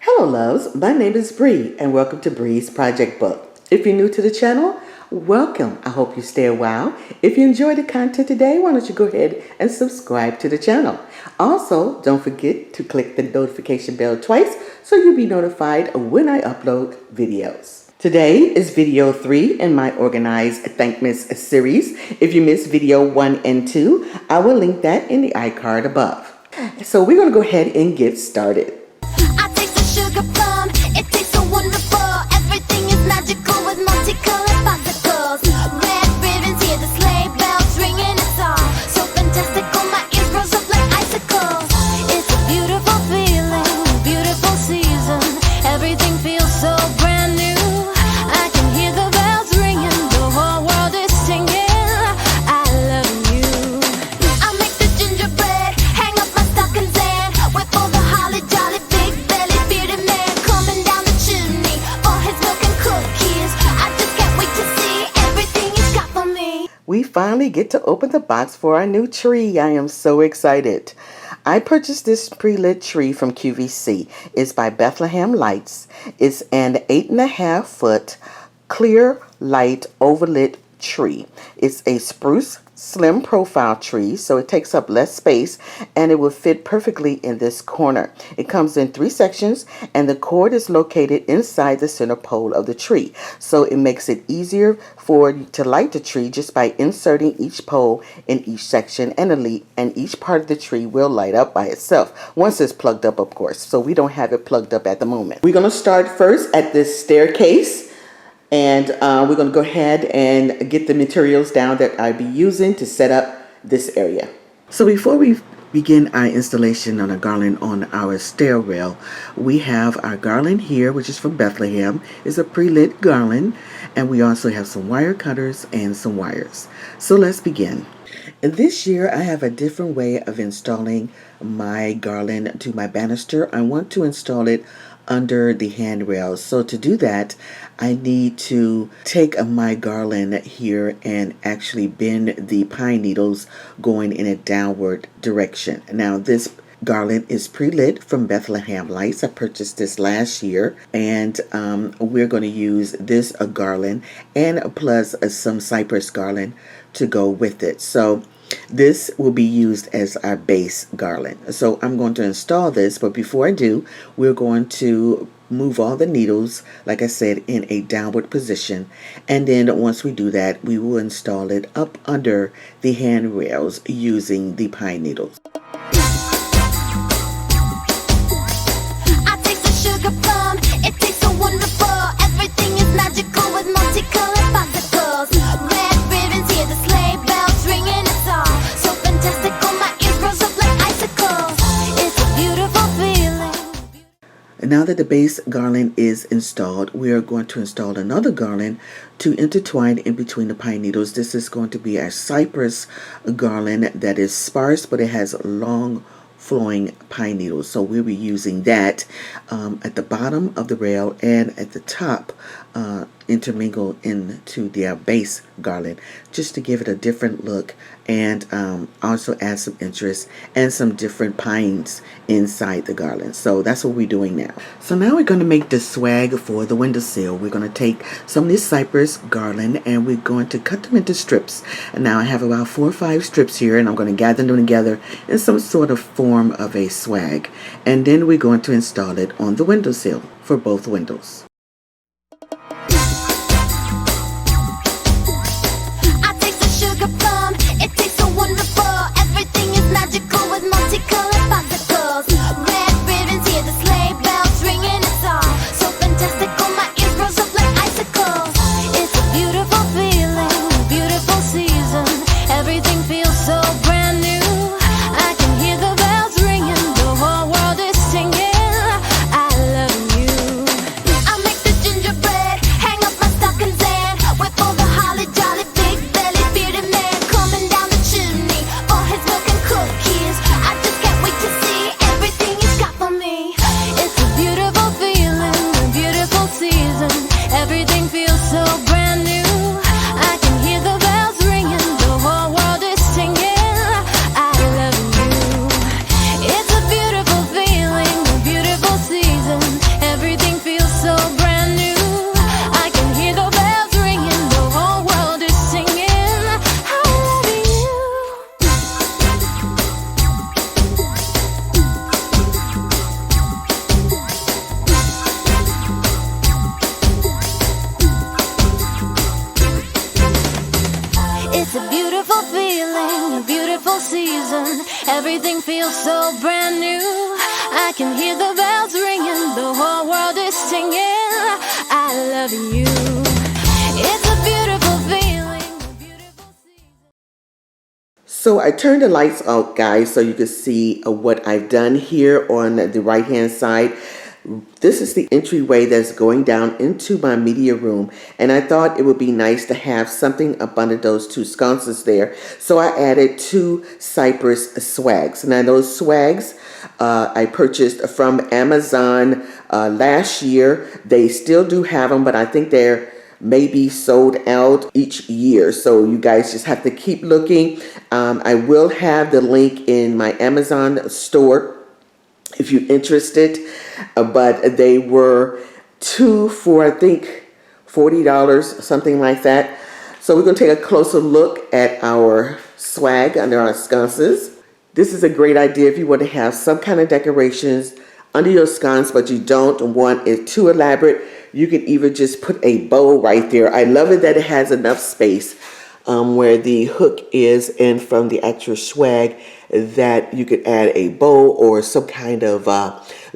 Hello loves, my name is Bree and welcome to Bree's Project Book. If you're new to the channel, welcome. I hope you stay a while. If you enjoy the content today, why don't you go ahead and subscribe to the channel. Also, don't forget to click the notification bell twice so you'll be notified when I upload videos. Today is video 3 in my Organized Thankmas series. If you missed video 1 and 2, I will link that in the iCard above. So we're going to go ahead and get started. I taste the sugar plum, it tastes so wonderful. Everything is magical with multicolored popsicles. Red ribbons, hear the sleigh bells ringing, it's all so fantastical. My ears rose up like icicles. It's a beautiful feeling, beautiful season. Everything feels so brand new. I can hear the bells ringing, the whole world is singing. I love you. I make the gingerbread, hang up my stockings and whip all the holly jolly. We finally get to open the box for our new tree. I am so excited. I purchased this pre-lit tree from QVC. It's by Bethlehem Lights. It's an 8.5 foot clear light overlit tree. It's a spruce slim profile tree, so it takes up less space and it will fit perfectly in this corner. It comes in 3 sections and the cord is located inside the center pole of the tree, so it makes it easier to light the tree just by inserting each pole in each section, and each part of the tree will light up by itself once it's plugged up, of course. So we don't have it plugged up at the moment. We're going to start first at this staircase. And we're going to go ahead and get the materials down that I'll be using to set up this area. So before we begin our installation on a garland on our stairwell, we have our garland here, which is from Bethlehem. It's a pre-lit garland. And we also have some wire cutters and some wires. So let's begin. And this year I have a different way of installing my garland to my banister. I want to install it under the handrails. So to do that, I need to take my garland here and actually bend the pine needles going in a downward direction. Now this garland is pre-lit from Bethlehem Lights. I purchased this last year, and we're going to use this garland and plus some Cypress Garland to go with it. So this will be used as our base garland. So I'm going to install this, but before I do, we're going to move all the needles, like I said, in a downward position. And then once we do that, we will install it up under the handrails using the pine needles. I taste the sugar plum, it tastes so wonderful. Everything is magical with multicolored popsicles. Red ribbons, hear the sleigh bells ringing, it's all so fantastical. My ears rose up like icicles. It's a beautiful feeling. And now that the base garland is installed, we are going to install another garland to intertwine in between the pine needles. This is going to be our Cypress garland that is sparse, but it has long flowing pine needles. So we'll be using that at the bottom of the rail and at the top intermingled into the base garland, just to give it a different look and also add some interest and some different pines inside the garland. So that's what we're doing now. So now we're going to make the swag for the windowsill. We're going to take some of this Cypress garland and we're going to cut them into strips. And now I have about 4 or 5 strips here, and I'm going to gather them together in some sort of form of a swag. And then we're going to install it on the windowsill for both windows. I taste the sugar plum, it tastes so wonderful. Everything is magical with multicolored popsicles. Red ribbons, hear the sleigh bells ringing, it's all so fantastical. My ears rose up like icicles. It's a beautiful feeling, beautiful season. Everything feels so brand new. I can hear the bells ringing, the whole world is singing. I love you. I make the gingerbread, hang up my stockings and whip all the holly jolly. Big belly bearded man coming down the chimney, all his milk and cookies. I just can't wait Everything feels so brand new. I can hear the bells ringing, the whole world is singing, I love you. It's a beautiful feeling, a beautiful season. So I turned the lights out, guys, so you can see what I've done here on the right hand side. This is the entryway that's going down into my media room, and I thought it would be nice to have something up under those two sconces there. So I added two Cypress swags. Now those swags I purchased from Amazon last year. They still do have them, but I think they're maybe sold out each year, so you guys just have to keep looking. I will have the link in my Amazon store if you're interested, but they were two for I think $40, something like that. So we're going to take a closer look at our swag under our sconces. This is a great idea if you want to have some kind of decorations under your sconce, but you don't want it too elaborate. You can even just put a bow right there. I love it that it has enough space where the hook is, and from the actual swag that you could add a bow or some kind of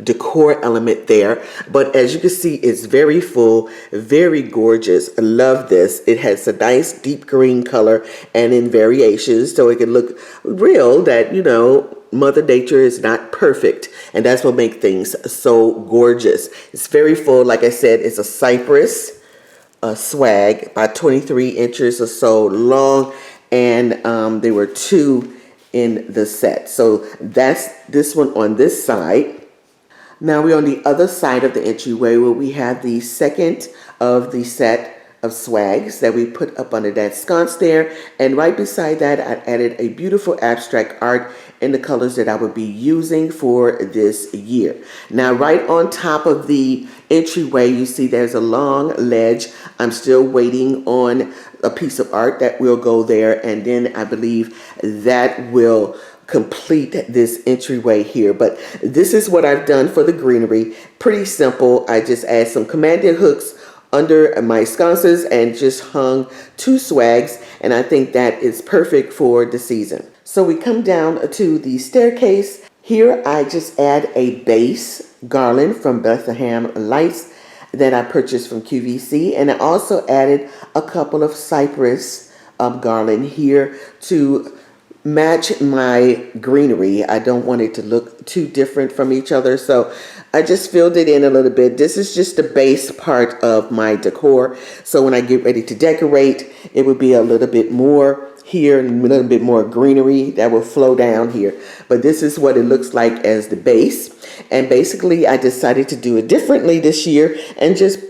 decor element there. But as you can see, it's very full, very gorgeous. I love this. It has a nice deep green color and in variations, so it can look real that, you know, Mother Nature is not perfect, and that's what makes things so gorgeous. It's very full. Like I said, it's a cypress swag, about 23 inches or so long, and there were two in the set. So that's this one on this side. Now we're on the other side of the entryway where we have the second of the set of swags that we put up under that sconce there, and right beside that I added a beautiful abstract art in the colors that I would be using for this year. Now right on top of the entryway, you see there's a long ledge. I'm still waiting on a piece of art that will go there, and then I believe that will complete this entryway here. But this is what I've done for the greenery. Pretty simple. I just add some commanding hooks under my sconces and just hung two swags, and I think that is perfect for the season. So we come down to the staircase. Here I just add a base garland from Bethlehem Lights that I purchased from QVC, and I also added a couple of cypress garland here to match my greenery. I don't want it to look too different from each other, so I just filled it in a little bit. This is just the base part of my decor, so when I get ready to decorate, it would be a little bit more here and a little bit more greenery that will flow down here. But this is what it looks like as the base, and basically I decided to do it differently this year and just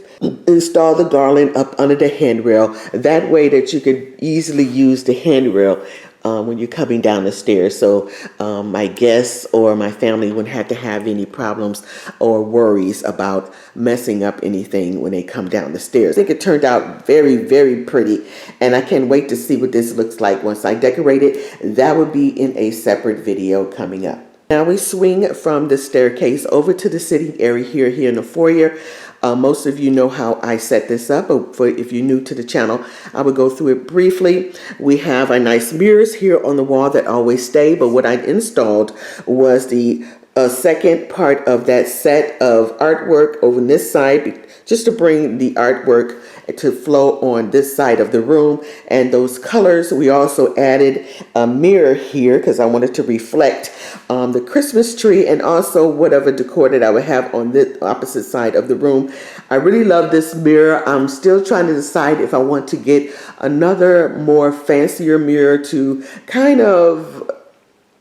install the garland up under the handrail. That way that you can easily use the handrail when you're coming down the stairs, so my guests or my family wouldn't have to have any problems or worries about messing up anything when they come down the stairs. I think it turned out very, very pretty, and I can't wait to see what this looks like once I decorate it. That would be in a separate video coming up. Now we swing from the staircase over to the sitting area here in the foyer. Most of you know how I set this up, but if you're new to the channel, I will go through it briefly. We have a nice mirrors here on the wall that always stay, but what I installed was the second part of that set of artwork over this side, just to bring the artwork to flow on this side of the room. And those colors, we also added a mirror here because I wanted to reflect the Christmas tree and also whatever decor that I would have on the opposite side of the room. I really love this mirror. I'm still trying to decide if I want to get another more fancier mirror to kind of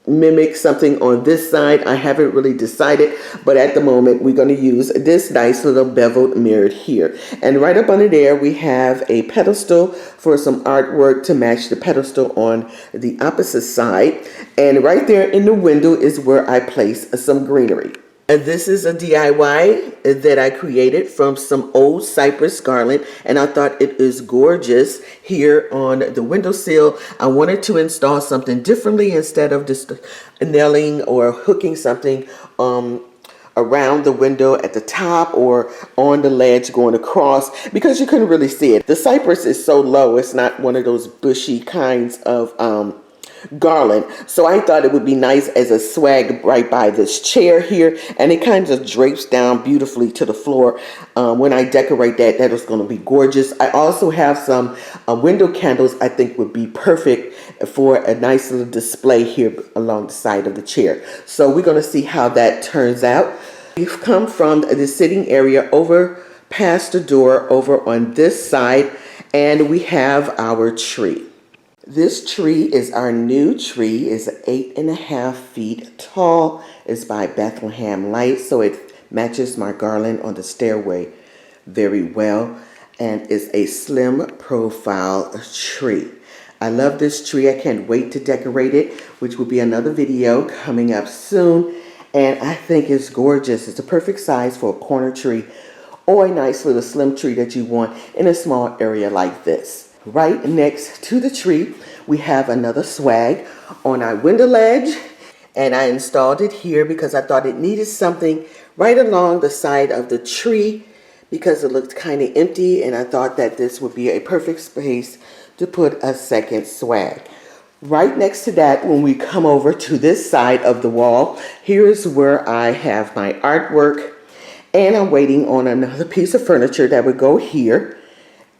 mimic something on this side. I haven't really decided, but at the moment we're going to use this nice little beveled mirror here. And right up under there we have a pedestal for some artwork to match the pedestal on the opposite side. And right there in the window is where I place some greenery. And this is a DIY that I created from some old Cypress Garland, and I thought it is gorgeous here on the windowsill. I wanted to install something differently instead of just nailing or hooking something around the window at the top or on the ledge going across, because you couldn't really see it. The cypress is so low, it's not one of those bushy kinds of garland. So I thought it would be nice as a swag right by this chair here, and it kind of drapes down beautifully to the floor. When I decorate that, that is going to be gorgeous. I also have some window candles I think would be perfect for a nice little display here along the side of the chair. So we're going to see how that turns out. We've come from the sitting area over past the door over on this side, and we have our tree. This tree is our new tree. It's 8.5 feet tall. It's by Bethlehem Lights, so it matches my garland on the stairway very well, and it's a slim profile tree. I love this tree. I can't wait to decorate it, which will be another video coming up soon, and I think it's gorgeous. It's a perfect size for a corner tree or a nice little slim tree that you want in a small area like this. Right next to the tree, we have another swag on our window ledge, and I installed it here because I thought it needed something right along the side of the tree because it looked kind of empty, and I thought that this would be a perfect space to put a second swag. Right next to that, when we come over to this side of the wall, here's where I have my artwork, and I'm waiting on another piece of furniture that would go here,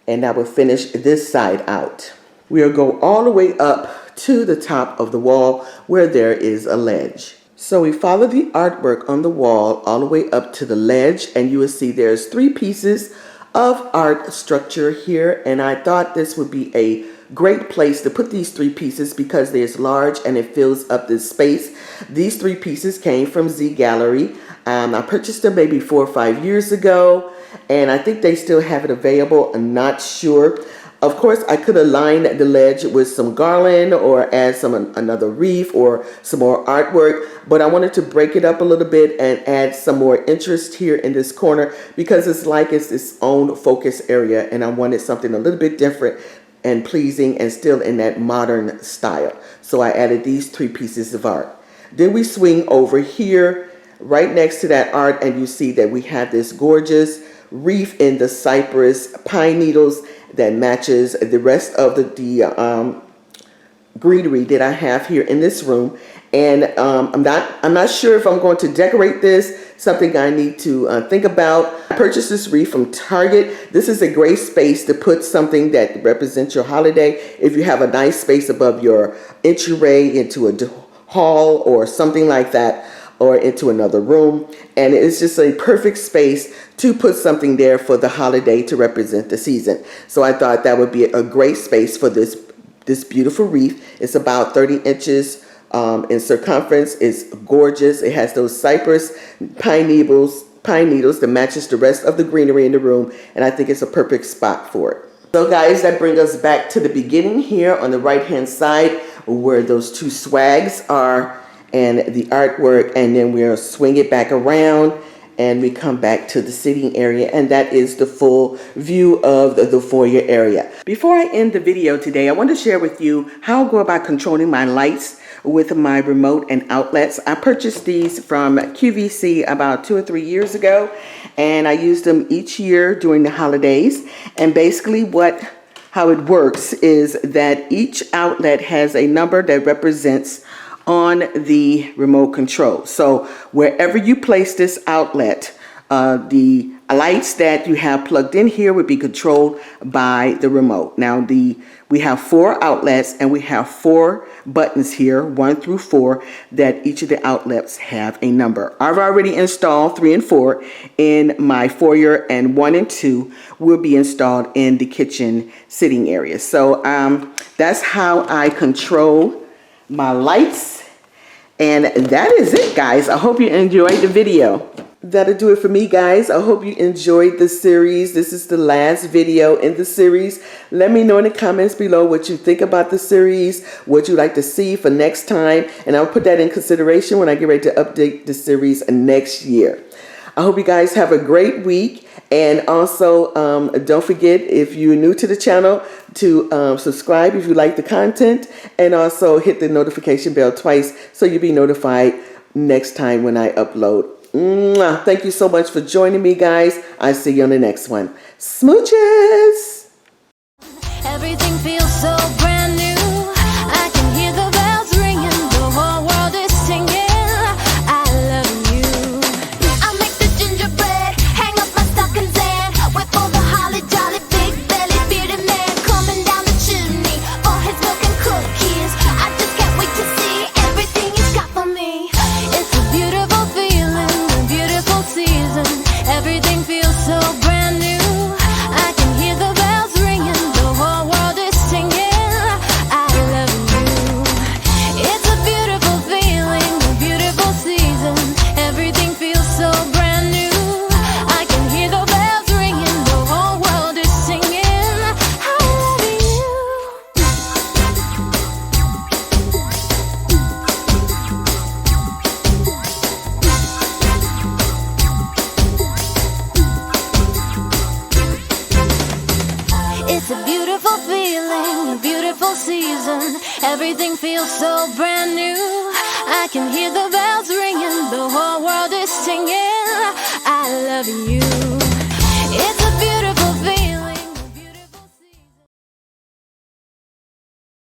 and I will finish this side out. We'll go all the way up to the top of the wall where there is a ledge. So we follow the artwork on the wall all the way up to the ledge, and you will see there's 3 pieces of art structure here, and I thought this would be a great place to put these 3 pieces because they're large and it fills up this space. These 3 pieces came from Z Gallery. I purchased them maybe 4 or 5 years ago, and I think they still have it available. I'm not sure. Of course, I could align the ledge with some garland or add another wreath or some more artwork, but I wanted to break it up a little bit and add some more interest here in this corner because it's like it's its own focus area, and I wanted something a little bit different and pleasing and still in that modern style. So I added these 3 pieces of art. Then we swing over here right next to that art, and you see that we have this gorgeous wreath in the cypress pine needles that matches the rest of the greenery that I have here in this room. And I'm not sure if I'm going to decorate this. Something I need to think about. I purchased this wreath from Target. This is a great space to put something that represents your holiday. If you have a nice space above your entryway into a hall or something like that, or into another room, and it's just a perfect space to put something there for the holiday to represent the season. So I thought that would be a great space for this beautiful wreath. It's about 30 inches in circumference. It's gorgeous. It has those cypress pine needles that matches the rest of the greenery in the room, and I think it's a perfect spot for it. So guys, that brings us back to the beginning here on the right hand side where those 2 swags are and the artwork, and then we'll swing it back around and we come back to the sitting area, and that is the full view of the foyer area. Before I end the video today, I want to share with you how I go about controlling my lights with my remote and outlets. I purchased these from QVC about 2 or 3 years ago, and I use them each year during the holidays. And basically how it works is that each outlet has a number that represents on the remote control. So wherever you place this outlet, the lights that you have plugged in here would be controlled by the remote. Now we have 4 outlets, and we have 4 buttons here, 1 through 4, that each of the outlets have a number. I've already installed 3 and 4 in my foyer, and 1 and 2 will be installed in the kitchen sitting area. So that's how I control my lights, and that is it, guys. I hope you enjoyed the video. That'll do it for me, guys. I hope you enjoyed the series. This is the last video in the series. Let me know in the comments below what you think about the series, what you'd like to see for next time, and I'll put that in consideration when I get ready to update the series next year. I hope you guys have a great week, and also don't forget, if you're new to the channel, to subscribe if you like the content, and also hit the notification bell twice so you'll be notified next time when I upload. Thank you so much for joining me, guys. I'll see you on the next one. Smooches! Everything feels so brand new. I can hear the bells. It's a beautiful feeling, a beautiful season. Everything feels so brand new. I can hear the bells ringing, the whole world is singing. I love you.